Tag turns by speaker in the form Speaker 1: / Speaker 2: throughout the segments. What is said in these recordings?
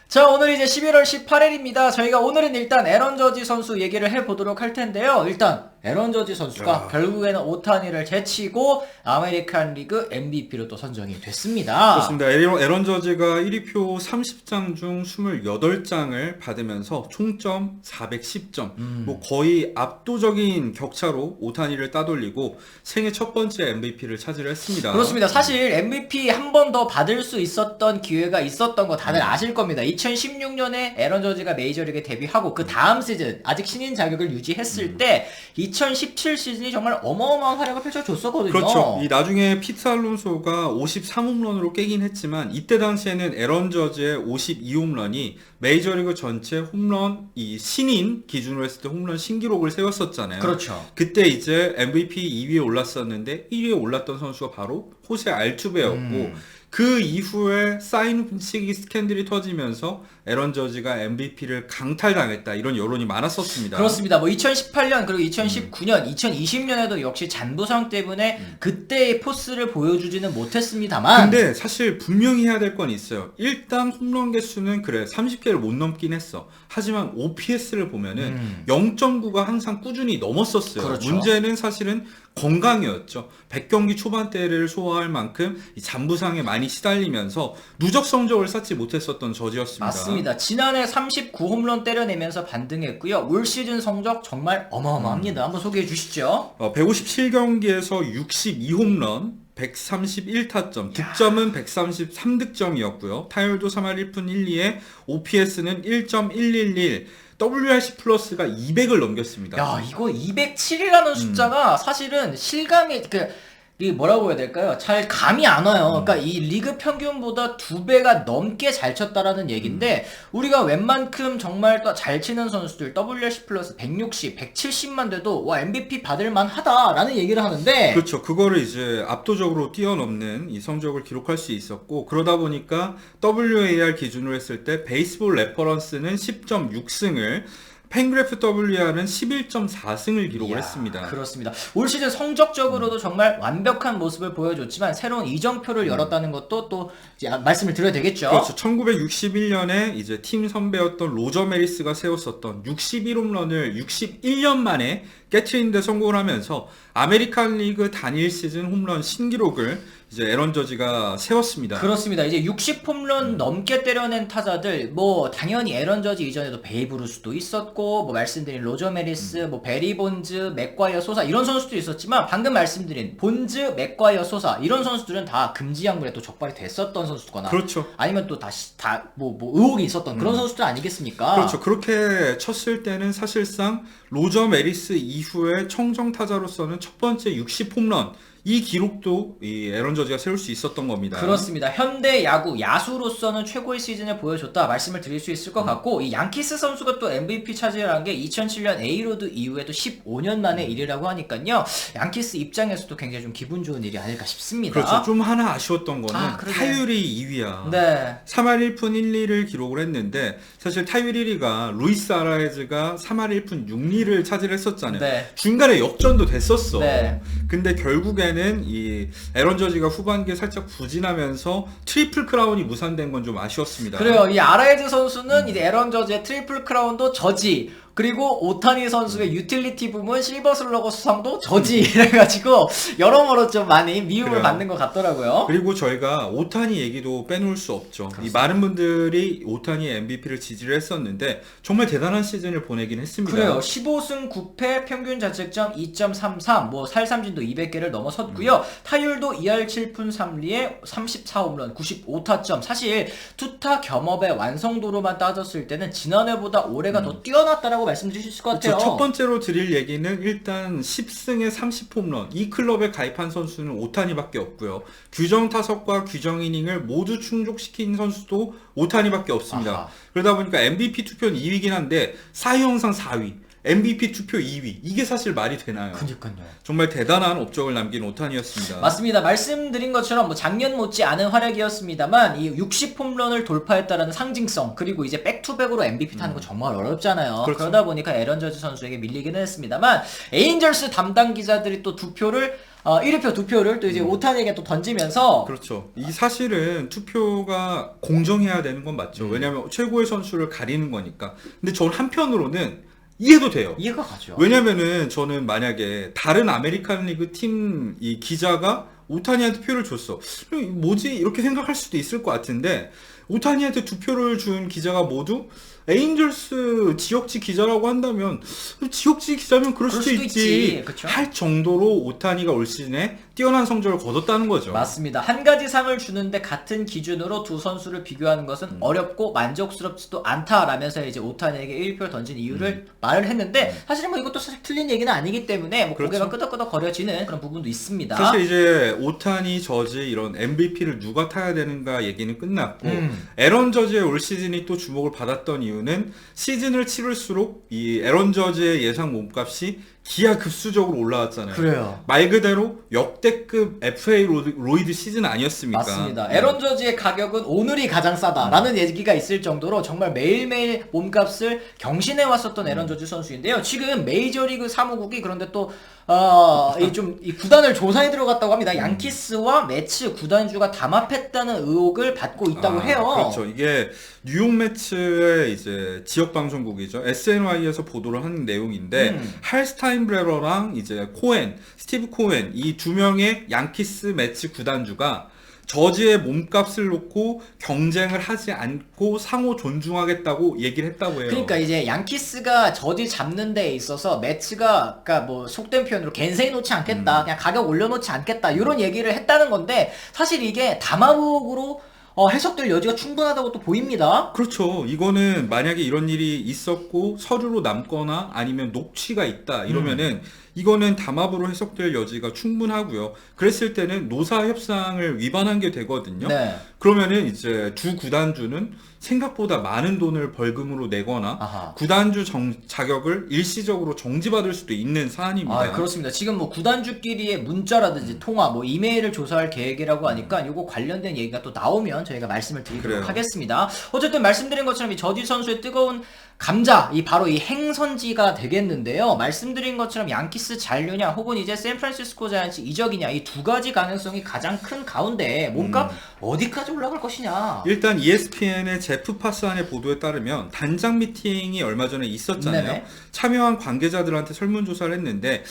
Speaker 1: 자, 오늘 이제 11월 18일입니다. 저희가 오늘은 일단 에런 저지 선수 얘기를 해보도록 할 텐데요. 일단 에런 저지 선수가 결국에는 오타니를 제치고 아메리칸 리그 MVP로 또 선정이 됐습니다.
Speaker 2: 그렇습니다. 에런 저지가 1위표 30장 중 28장을 받으면서 총점 410점, 뭐 거의 압도적인 격차로 오타니를 따돌리고 생애 첫 번째 MVP를 차지를 했습니다.
Speaker 1: 그렇습니다. 사실 MVP 한 번 더 받을 수 있었던 기회가 있었던 거 다들 아실 겁니다. 2016년에 에런 저지가 메이저리그에 데뷔하고 그 다음 시즌 아직 신인 자격을 유지했을 때 2017 시즌이 정말 어마어마한 활약을 펼쳐줬었거든요.
Speaker 2: 그렇죠. 이 나중에 피트 알론소가 53홈런으로 깨긴 했지만 이때 당시에는 에런 저지의 52홈런이 메이저리그 전체 홈런 이 신인 기준으로 했을 때 홈런 신기록을 세웠었잖아요.
Speaker 1: 그렇죠.
Speaker 2: 그때 이제 MVP 2위에 올랐었는데 1위에 올랐던 선수가 바로 호세 알투베였고 그 이후에 사인치기 스캔들이 터지면서 에런 저지가 MVP를 강탈당했다 이런 여론이 많았었습니다.
Speaker 1: 그렇습니다. 뭐 2018년 그리고 2019년, 2020년에도 역시 잔부상 때문에 그때의 포스를 보여주지는 못했습니다만.
Speaker 2: 근데 사실 분명히 해야 될 건 있어요. 일단 홈런 개수는 그래 30개를 못 넘긴 했어. 하지만 OPS를 보면은 0.9가 항상 꾸준히 넘었었어요.
Speaker 1: 그렇죠.
Speaker 2: 문제는 사실은 건강이었죠. 100경기 초반대를 소화할 만큼 이 잔부상에 많이 시달리면서 누적 성적을 쌓지 못했었던 저지였습니다.
Speaker 1: 맞습니다. 지난해 39홈런 때려내면서 반등했고요. 올 시즌 성적 정말 어마어마합니다. 한번 소개해 주시죠.
Speaker 2: 157경기에서 62홈런, 131타점, 득점은 133득점이었고요. 타율도 3할 1푼 1리에 OPS는 1.111, WRC 플러스가 200을 넘겼습니다.
Speaker 1: 야, 이거 207이라는 숫자가 사실은 실감이 이 뭐라고 해야 될까요? 잘 감이 안 와요. 그러니까 이 리그 평균보다 2배가 넘게 잘 쳤다라는 얘기인데 우리가 웬만큼 정말 또 잘 치는 선수들 WRC 플러스 160, 170만 돼도 와 MVP 받을 만하다라는 얘기를 하는데
Speaker 2: 그렇죠. 그거를 이제 압도적으로 뛰어넘는 이 성적을 기록할 수 있었고 그러다 보니까 WAR 기준으로 했을 때 베이스볼 레퍼런스는 10.6승을 팬그래프 WR은 11.4승을 기록을 했습니다.
Speaker 1: 그렇습니다. 올 시즌 성적적으로도 정말 완벽한 모습을 보여줬지만 새로운 이정표를 열었다는 것도 또 이제 말씀을 드려야 되겠죠.
Speaker 2: 그렇죠. 1961년에 이제 팀 선배였던 로저 메리스가 세웠었던 61홈런을 61년 만에 깨트리는데 성공을 하면서 아메리칸 리그 단일 시즌 홈런 신기록을 이제 에런 저지가 세웠습니다.
Speaker 1: 그렇습니다. 이제 60홈런 넘게 때려낸 타자들 뭐 당연히 에런 저지 이전에도 베이브 루스도 있었고 뭐 말씀드린 로저 메리스, 뭐 베리 본즈, 맥과이어 소사 이런 선수도 있었지만 방금 말씀드린 본즈, 맥과이어 소사 이런 선수들은 다 금지 약물에 또 적발이 됐었던 선수거나
Speaker 2: 그렇죠.
Speaker 1: 아니면 또 다시 뭐 의혹이 있었던 그런 선수들 아니겠습니까?
Speaker 2: 그렇죠. 그렇게 쳤을 때는 사실상 로저 메리스 이후에 청정 타자로서는 첫 번째 60홈런 이 기록도 이 에런 저지가 세울 수 있었던 겁니다.
Speaker 1: 그렇습니다. 현대 야구 야수로서는 최고의 시즌을 보여줬다 말씀을 드릴 수 있을 것 같고 이 양키스 선수가 또 MVP 차지를 한 게 2007년 에이로드 이후에도 15년 만에 일이라고 하니까요. 양키스 입장에서도 굉장히 좀 기분 좋은 일이 아닐까 싶습니다.
Speaker 2: 그렇죠. 좀 하나 아쉬웠던 거는 타율이 2위야.
Speaker 1: 네.
Speaker 2: 3할 1푼 1리를 기록을 했는데 사실 타율 1위가 루이스 아라에즈가 3할 1푼 6리를 차지를 했었잖아요.
Speaker 1: 네.
Speaker 2: 중간에 역전도 됐었어.
Speaker 1: 네.
Speaker 2: 근데 결국에는 이 에런 저지가 후반기에 살짝 부진하면서 트리플 크라운이 무산된 건 좀 아쉬웠습니다.
Speaker 1: 그래요. 이 아라에즈 선수는 이제 에런 저지의 트리플 크라운도 저지. 그리고 오타니 선수의 유틸리티 부문 실버 슬러거 수상도 저지 이래가지고 여러모로 좀 많이 미움을
Speaker 2: 그래요.
Speaker 1: 받는 것 같더라고요.
Speaker 2: 그리고 저희가 오타니 얘기도 빼놓을 수 없죠. 이 많은 분들이 오타니의 MVP를 지지를 했었는데 정말 대단한 시즌을 보내긴 했습니다.
Speaker 1: 그래요. 15승 9패 평균 자책점 2.33 뭐 살삼진도 200개를 넘어섰고요. 타율도 2할 7푼 3리에 34홈런 95타점. 사실 투타 겸업의 완성도로만 따졌을 때는 지난해보다 올해가 더 뛰어났다라고 말씀드릴 수 있을 것 같아요.
Speaker 2: 첫 번째로 드릴 얘기는 일단 10승에 30홈런 이 클럽에 가입한 선수는 오타니밖에 없고요. 규정 타석과 규정 이닝을 모두 충족시킨 선수도 오타니밖에 없습니다.
Speaker 1: 아하.
Speaker 2: 그러다 보니까 MVP 투표는 2위긴 한데 사이영상 4위 MVP 투표 2위. 이게 사실 말이 되나요?
Speaker 1: 그니까요.
Speaker 2: 정말 대단한 업적을 남긴 오타니였습니다.
Speaker 1: 맞습니다. 말씀드린 것처럼 뭐 작년 못지 않은 활약이었습니다만 이 60홈런을 돌파했다라는 상징성 그리고 이제 백투백으로 MVP 타는 거 정말 어렵잖아요.
Speaker 2: 그렇죠.
Speaker 1: 그러다 보니까 에런 저지 선수에게 밀리기는 했습니다만 에인절스 담당 기자들이 또 1위표 2표를 또 이제 오타니에게 또 던지면서
Speaker 2: 그렇죠. 이 사실은 투표가 공정해야 되는 건 맞죠. 왜냐하면 최고의 선수를 가리는 거니까. 근데 저는 한편으로는 이해도 돼요.
Speaker 1: 이해가 가죠.
Speaker 2: 왜냐면은 저는 만약에 다른 아메리칸 리그 팀 이 기자가 오타니한테 표를 줬어. 뭐지? 이렇게 생각할 수도 있을 것 같은데 오타니한테 2표를 준 기자가 모두 에인절스 지역지 기자라고 한다면 지역지 기자면 그럴 수도 있지.
Speaker 1: 그쵸?
Speaker 2: 할 정도로 오타니가 올 시즌에 뛰어난 성적을 거뒀다는 거죠.
Speaker 1: 맞습니다. 한 가지 상을 주는데 같은 기준으로 두 선수를 비교하는 것은 어렵고 만족스럽지도 않다라면서 이제 오타니에게 1표를 던진 이유를 말을 했는데 사실은 뭐 이것도 사실 틀린 얘기는 아니기 때문에 뭐
Speaker 2: 그렇죠.
Speaker 1: 고개가 끄덕끄덕 거려지는 그런 부분도 있습니다.
Speaker 2: 사실 이제 오타니, 저지 이런 MVP를 누가 타야 되는가 얘기는 끝났고 에런 저지의 올 시즌이 또 주목을 받았던 이유는 시즌을 치를수록 이 에런 저지의 예상 몸값이 기하급수적으로 올라왔잖아요.
Speaker 1: 그래요.
Speaker 2: 말 그대로 역대급 FA 로이드 시즌 아니었습니까?
Speaker 1: 맞습니다. 에런 저지의 가격은 오늘이 가장 싸다라는 얘기가 있을 정도로 정말 매일매일 몸값을 경신해 왔었던 에런 저지 선수인데요. 지금 메이저리그 사무국이 그런데 또 이 구단을 조사에 들어갔다고 합니다. 양키스와 매츠 구단주가 담합했다는 의혹을 받고 있다고 해요.
Speaker 2: 그렇죠. 이게 뉴욕 매츠의 이제 지역 방송국이죠. SNY에서 보도를 한 내용인데 할 스타인브레러랑 이제 스티브 코엔 이 두 명의 양키스 매츠 구단주가 저지의 몸값을 놓고 경쟁을 하지 않고 상호 존중하겠다고 얘기를 했다고 해요.
Speaker 1: 그러니까 이제 양키스가 저지 잡는 데에 있어서 매츠가 그러니까 뭐 속된 표현으로 겐세이 놓지 않겠다. 그냥 가격 올려놓지 않겠다. 이런 얘기를 했다는 건데 사실 이게 담합으로 해석될 여지가 충분하다고 또 보입니다.
Speaker 2: 그렇죠. 이거는 만약에 이런 일이 있었고 서류로 남거나 아니면 녹취가 있다 이러면은 이거는 담합으로 해석될 여지가 충분하고요. 그랬을 때는 노사 협상을 위반한 게 되거든요.
Speaker 1: 네.
Speaker 2: 그러면은 이제 두 구단주는 생각보다 많은 돈을 벌금으로 내거나
Speaker 1: 아하.
Speaker 2: 구단주 자격을 일시적으로 정지받을 수도 있는 사안입니다.
Speaker 1: 그렇습니다. 지금 뭐 구단주끼리의 문자라든지 통화, 뭐 이메일을 조사할 계획이라고 하니까 요거 관련된 얘기가 또 나오면 저희가 말씀을 드리도록
Speaker 2: 그래요.
Speaker 1: 하겠습니다. 어쨌든 말씀드린 것처럼 이 저지 선수의 뜨거운 감자, 바로 이 행선지가 되겠는데요. 말씀드린 것처럼 양키스 잔류냐, 혹은 이제 샌프란시스코 자이언츠 이적이냐, 이 두 가지 가능성이 가장 큰 가운데 몸값 어디까지 올라갈 것이냐.
Speaker 2: 일단 ESPN의 제프 파스안의 보도에 따르면 단장 미팅이 얼마 전에 있었잖아요.
Speaker 1: 네네.
Speaker 2: 참여한 관계자들한테 설문조사를 했는데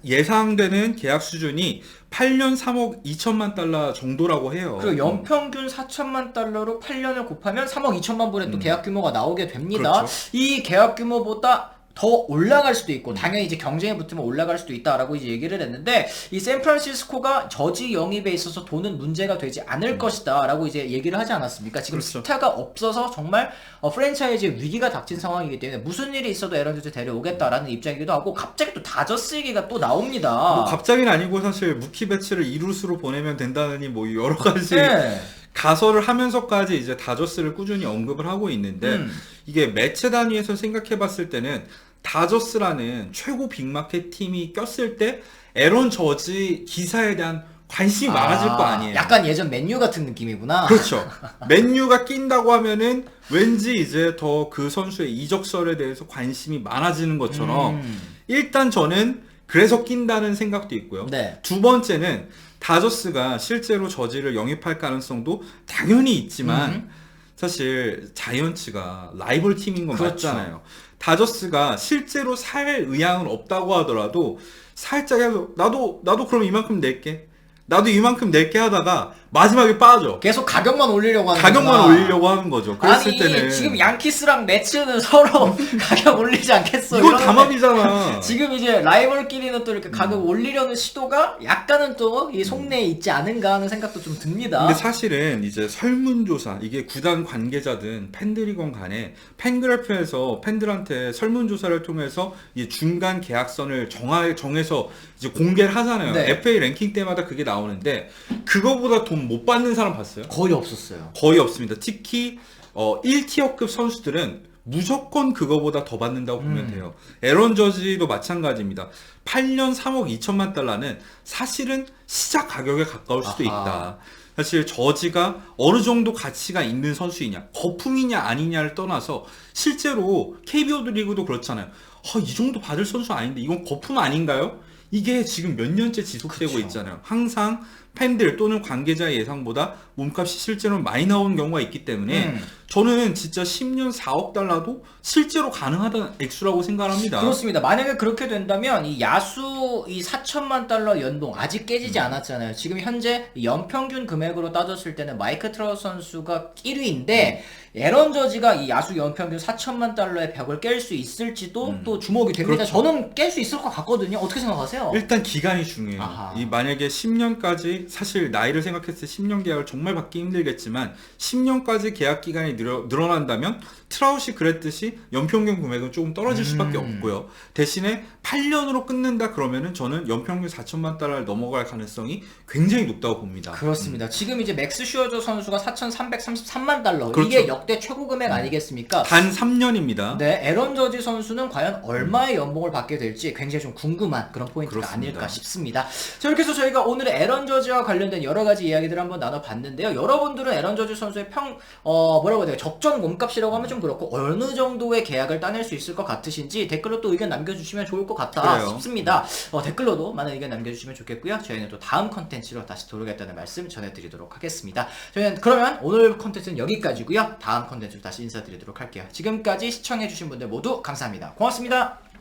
Speaker 2: 예상되는 계약 수준이 8년 3억 2천만 달러 정도라고 해요.
Speaker 1: 그리고 연평균 4천만 달러로 8년을 곱하면 3억 2천만 불의 또 계약 규모가 나오게 됩니다.
Speaker 2: 그렇죠.
Speaker 1: 이 계약 규모보다 더 올라갈 수도 있고 당연히 이제 경쟁에 붙으면 올라갈 수도 있다라고 이제 얘기를 했는데 이 샌프란시스코가 저지 영입에 있어서 돈은 문제가 되지 않을 것이다라고 이제 얘기를 하지 않았습니까? 지금
Speaker 2: 그렇죠.
Speaker 1: 스타가 없어서 정말 프랜차이즈 위기가 닥친 상황이기 때문에 무슨 일이 있어도 에런 저지 데려오겠다라는 입장이기도 하고 갑자기 또 다저스 얘기가 또 나옵니다.
Speaker 2: 뭐 갑자기는 아니고 사실 무키 배츠를 이루스로 보내면 된다느니 뭐 여러 가지
Speaker 1: 네.
Speaker 2: 가설을 하면서까지 이제 다저스를 꾸준히 언급을 하고 있는데 이게 매체 단위에서 생각해 봤을 때는 다저스라는 최고 빅마켓 팀이 꼈을 때 에런 저지 기사에 대한 관심이 많아질 거 아니에요.
Speaker 1: 약간 예전 맨유 같은 느낌이구나.
Speaker 2: 그렇죠. 맨유가 낀다고 하면은 왠지 이제 더 그 선수의 이적설에 대해서 관심이 많아지는 것처럼 일단 저는 그래서 낀다는 생각도 있고요.
Speaker 1: 네.
Speaker 2: 두 번째는 다저스가 실제로 저지를 영입할 가능성도 당연히 있지만 사실 자이언츠가 라이벌 팀인 건
Speaker 1: 그렇죠.
Speaker 2: 맞잖아요. 다저스가 실제로 살 의향은 없다고 하더라도 살짝 해서 나도 그럼 이만큼 낼게. 나도 이만큼 낼게 하다가 마지막에 빠져.
Speaker 1: 계속 가격만 올리려고 하는
Speaker 2: 가격만
Speaker 1: 거구나.
Speaker 2: 올리려고 하는 거죠. 그랬을
Speaker 1: 아니
Speaker 2: 때는
Speaker 1: 지금 양키스랑 매츠는 서로 가격 올리지 않겠어.
Speaker 2: 이건
Speaker 1: 이러는데
Speaker 2: 담합이잖아.
Speaker 1: 지금 이제 라이벌끼리는 또 이렇게 가격 올리려는 시도가 약간은 또 이 속내에 있지 않은가 하는 생각도 좀 듭니다.
Speaker 2: 근데 사실은 이제 설문조사 이게 구단 관계자든 팬들이건 간에 팬그래프에서 팬들한테 설문조사를 통해서 이 중간 계약선을 정해서 이제 공개를 하잖아요.
Speaker 1: 네.
Speaker 2: FA 랭킹 때마다 그게 나오는데 그거보다 돈 못 받는 사람 봤어요?
Speaker 1: 거의 없었어요.
Speaker 2: 거의 없습니다. 특히 1티어급 선수들은 무조건 그거보다 더 받는다고 보면
Speaker 1: 음.
Speaker 2: 돼요. 에런 저지도 마찬가지입니다. 8년 3억 2천만 달러는 사실은 시작 가격에 가까울 수도
Speaker 1: 아하.
Speaker 2: 있다. 사실 저지가 어느 정도 가치가 있는 선수이냐, 거품이냐 아니냐를 떠나서 실제로 KBO 리그도 그렇잖아요. 이 정도 받을 선수 아닌데 이건 거품 아닌가요? 이게 지금 몇 년째 지속되고
Speaker 1: 그쵸.
Speaker 2: 있잖아요. 항상 팬들 또는 관계자의 예상보다 몸값이 실제로 많이 나오는 경우가 있기 때문에 저는 진짜 10년 4억 달러도 실제로 가능하다는 액수라고 생각합니다.
Speaker 1: 그렇습니다. 만약에 그렇게 된다면 이 야수 이 4천만 달러 연봉 아직 깨지지 않았잖아요. 지금 현재 연평균 금액으로 따졌을 때는 마이크 트라우트 선수가 1위인데 에런 저지가 이 야수 연평균 4천만 달러의 벽을 깰 수 있을지도 또 주목이 됩니다.
Speaker 2: 그렇죠.
Speaker 1: 저는 깰 수 있을 것 같거든요. 어떻게 생각하세요?
Speaker 2: 일단 기간이 중요해요.
Speaker 1: 아하.
Speaker 2: 이 만약에 10년까지 사실 나이를 생각했을 때 10년 계약을 정말 받기 힘들겠지만 10년까지 계약 기간이 늘어난다면 트라우시 그랬듯이 연평균 금액은 조금 떨어질 수밖에 없고요. 대신에 8년으로 끊는다 그러면은 저는 연평균 4천만 달러를 넘어갈 가능성이 굉장히 높다고 봅니다.
Speaker 1: 그렇습니다. 지금 이제 맥스 슈어저 선수가 4,333만 달러.
Speaker 2: 그렇죠.
Speaker 1: 이게 역대 최고 금액 아니겠습니까?
Speaker 2: 단 3년입니다.
Speaker 1: 네, 에런 저지 선수는 과연 얼마의 연봉을 받게 될지 굉장히 좀 궁금한 그런 포인트가
Speaker 2: 그렇습니다.
Speaker 1: 아닐까 싶습니다. 자, 이렇게 해서 저희가 오늘의 에런 저지와 관련된 여러 가지 이야기들을 한번 나눠봤는데요. 여러분들은 에런 저지 선수의 뭐라고 해야 돼요? 적정 몸값이라고 하면 좀 그렇고 어느 정도의 계약을 따낼 수 있을 것 같으신지 댓글로 또 의견 남겨주시면 좋을 것 같다
Speaker 2: 그래요.
Speaker 1: 싶습니다. 댓글로도 많은 의견 남겨주시면 좋겠고요. 저희는 또 다음 컨텐츠로 다시 돌아오겠다는 말씀 전해드리도록 하겠습니다. 저희는 그러면 오늘 컨텐츠는 여기까지고요. 다음 컨텐츠로 다시 인사드리도록 할게요. 지금까지 시청해주신 분들 모두 감사합니다. 고맙습니다.